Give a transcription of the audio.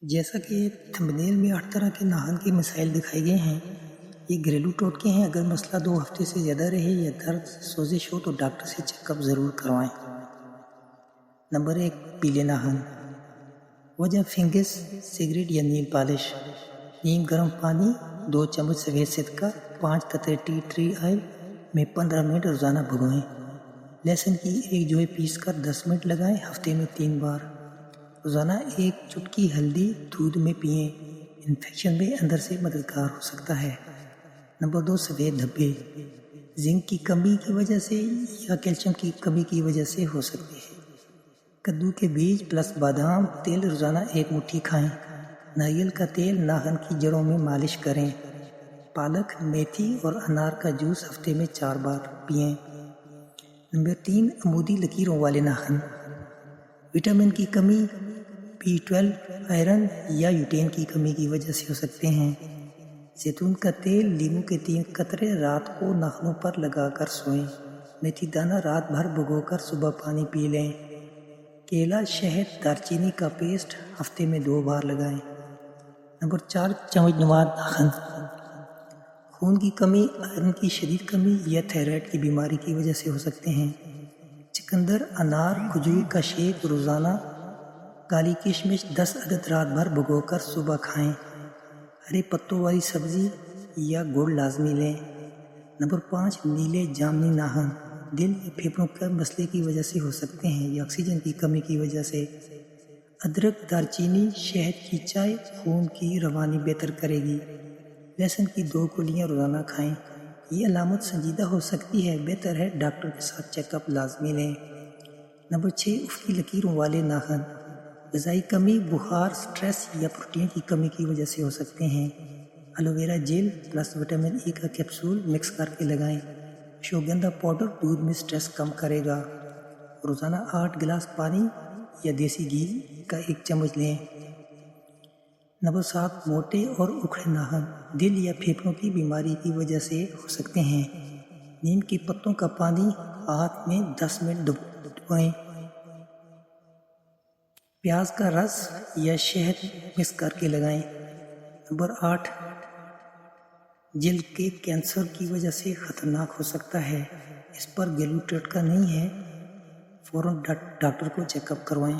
جیسا کہ تھمبنیل میں 8 طرح کے ناخن کے مسائل دکھائے گئے ہیں۔ یہ گھریلو ٹوٹکے ہیں۔ اگر مسئلہ 2 ہفتے سے زیادہ رہے یا درد سوزش ہو تو ڈاکٹر سے چیک اپ ضرور کروائیں۔ نمبر 1، پیلے ناخن۔ وجہ فنگس، سگریٹ یا نیل پالش۔ نیم گرم پانی، 2 چمچ سفید سرکہ، 5 قطرے ٹی ٹری آئل میں 15 منٹ روزانہ بھگوئیں۔ لہسن کی ایک جوئی پیس کر 10 منٹ لگائیں، ہفتے میں 3 بار۔ روزانہ 1 چٹکی ہلدی دودھ میں پئیں، انفیکشن میں اندر سے مددگار ہو سکتا ہے۔ نمبر 2، سفید دھبے۔ زنک کی کمی کی وجہ سے یا کیلشیم کی کمی کی وجہ سے ہو سکتے ہیں۔ کدو کے بیج پلس بادام تیل روزانہ 1 مٹھی کھائیں۔ ناریل کا تیل ناخن کی جڑوں میں مالش کریں۔ پالک، میتھی اور انار کا جوس ہفتے میں 4 بار پئیں۔ نمبر 3، عمودی لکیروں والے ناخن۔ وٹامن کی کمی، B12، آئرن یا یوٹین کی کمی کی وجہ سے ہو سکتے ہیں۔ زیتون کا تیل، لیموں کے 3 قطرے رات کو ناخنوں پر لگا کر سوئیں۔ میتھی دانہ رات بھر بھگو کر صبح پانی پی لیں۔ کیلا، شہد، دارچینی کا پیسٹ ہفتے میں 2 بار لگائیں۔ نمبر 4، چمچ نما ناخن۔ خون کی کمی، آئرن کی شدید کمی یا تھائرائیڈ کی بیماری کی وجہ سے ہو سکتے ہیں۔ چقندر، انار، کھجور کا شیک روزانہ۔ کالی کشمش 10 عدد رات بھر بھگو کر صبح کھائیں۔ ہرے پتوں والی سبزی یا گڑ لازمی لیں۔ نمبر 5، نیلے جامنی ناخن۔ دل یا پھیپھڑوں کے مسئلے کی وجہ سے ہو سکتے ہیں یا آکسیجن کی کمی کی وجہ سے۔ ادرک، دارچینی، شہد کی چائے خون کی روانی بہتر کرے گی۔ لہسن کی 2 کلیاں روزانہ کھائیں۔ یہ علامت سنجیدہ ہو سکتی ہے، بہتر ہے ڈاکٹر کے ساتھ چیک اپ لازمی لیں۔ نمبر 6، افقی لکیروں والے ناخن۔ غذائی کمی، بخار، سٹریس یا پروٹین کی کمی کی وجہ سے ہو سکتے ہیں۔ Aloe vera gel plus vitamin E کا کیپسول مکس کر کے لگائیں۔ اشوگندھا پاؤڈر دودھ میں سٹریس کم کرے گا۔ روزانہ 8 گلاس پانی یا دیسی گھی کا 1 چمچ لیں۔ نمبر 7، موٹے اور اکھڑے ناخن۔ دل یا پھیپھڑوں کی بیماری کی وجہ سے ہو سکتے ہیں۔ نیم کے پتوں کا پانی ہاتھ میں 10 منٹ ڈبوئیں۔ پیاز کا رس یا شہد مکس کر کے لگائیں۔ نمبر 8، جلد کے کینسر کی وجہ سے خطرناک ہو سکتا ہے، اس پر گھریلو ٹوٹکا نہیں ہے، فوراً ڈاکٹر کو چیک اپ کروائیں۔